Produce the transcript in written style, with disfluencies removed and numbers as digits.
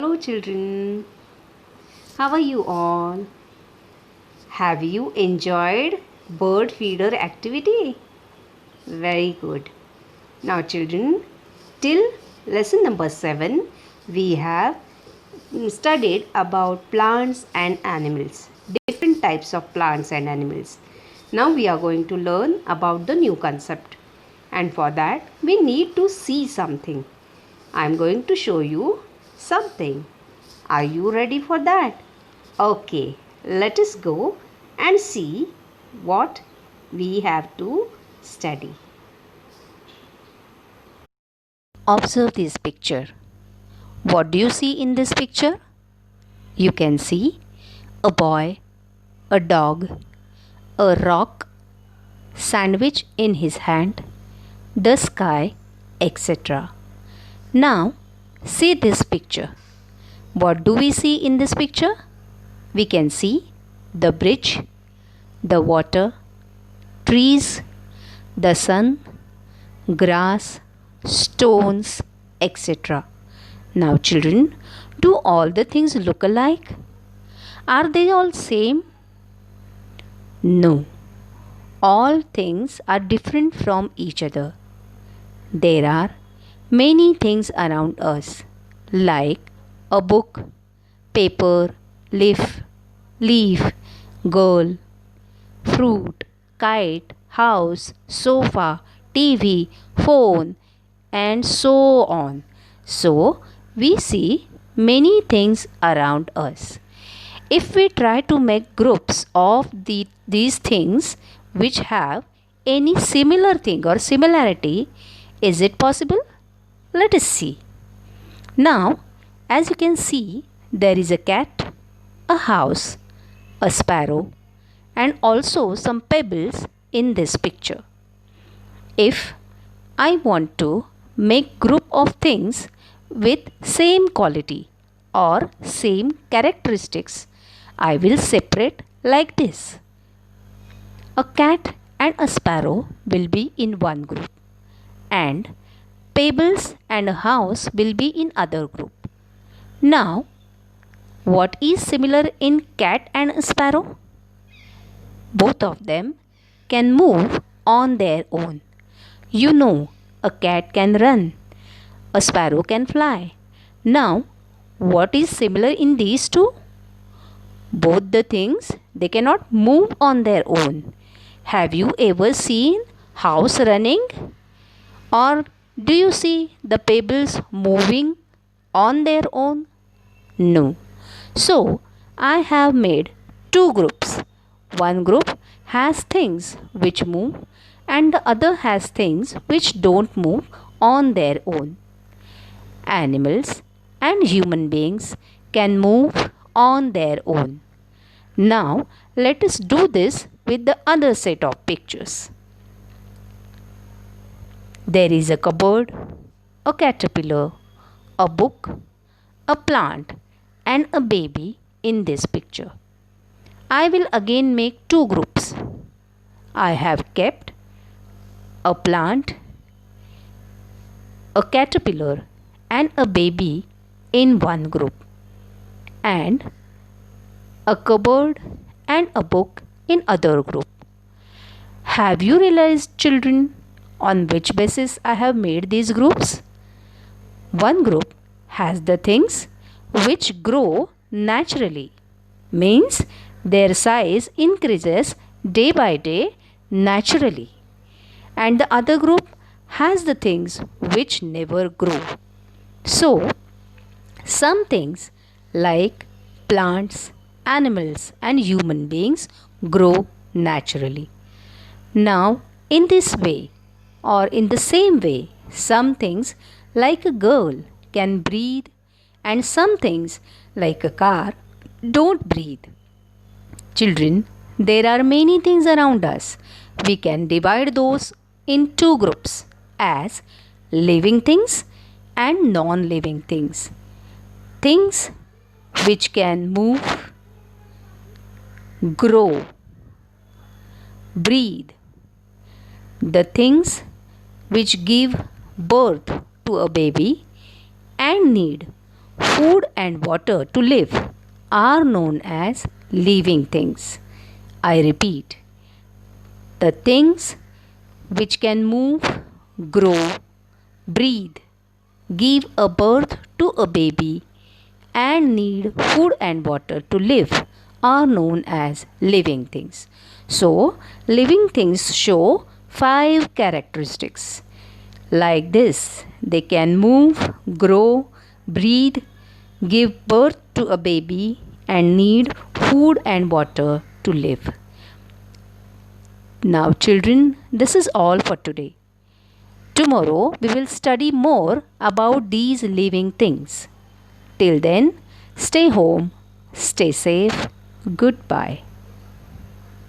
Hello, children. How are you all? Have you enjoyed bird feeder activity? Very good. Now, children, till lesson number 7, we have studied about plants and animals, different types of plants and animals. Now, we are going to learn about the new concept, and for that, we need to see something. I am going to show you something. Are you ready for that? Okay, let us go and see what we have to study. Observe this picture. What do you see in this picture? You can see a boy, a dog, a rock, sandwich in his hand, the sky, etc. Now, see this picture. What do we see in this picture? We can see the bridge, the water, trees, the sun, grass, stones, etc. Now, children, do all the things look alike? Are they all same? No. All things are different from each other. There are many things around us, like a book, paper, leaf, girl, fruit, kite, house, sofa, TV, phone, and so on. So, we see many things around us. If we try to make groups of these things which have any similar thing or similarity, is it possible? Let us see. Now, as you can see, there is a cat, a house, a sparrow, and also some pebbles in this picture. If I want to make group of things with same quality or same characteristics, I will separate like this. A cat and a sparrow will be in one group, and pebbles and a house will be in other group. Now, what is similar in cat and sparrow? Both of them can move on their own. You know, a cat can run, a sparrow can fly. Now, what is similar in these two? Both the things, they cannot move on their own. Have you ever seen house running? Or do you see the pebbles moving on their own? No. So, I have made two groups. One group has things which move, and the other has things which don't move on their own. Animals and human beings can move on their own. Now, let us do this with the other set of pictures. There is a cupboard, a caterpillar, a book, a plant, and a baby in this picture. I will again make two groups. I have kept a plant, a caterpillar, and a baby in one group, and a cupboard and a book in other group. Have you realized, children, on which basis I have made these groups? One group has the things which grow naturally, means their size increases day by day naturally, and the other group has the things which never grow. So, some things like plants, animals, and human beings grow naturally. Now, in this way, or in the same way, some things like a girl can breathe, and some things like a car don't breathe. Children, there are many things around us. We can divide those in two groups as living things and non living things. Things which can move, grow, breathe. The things which give birth to a baby and need food and water to live are known as living things. I repeat, the things which can move, grow, breathe, give a birth to a baby, and need food and water to live are known as living things. So, living things show 5 characteristics. Like this, they can move, grow, breathe, give birth to a baby, and need food and water to live. Now, children, this is all for today. Tomorrow, we will study more about these living things. Till then, stay home, stay safe, goodbye.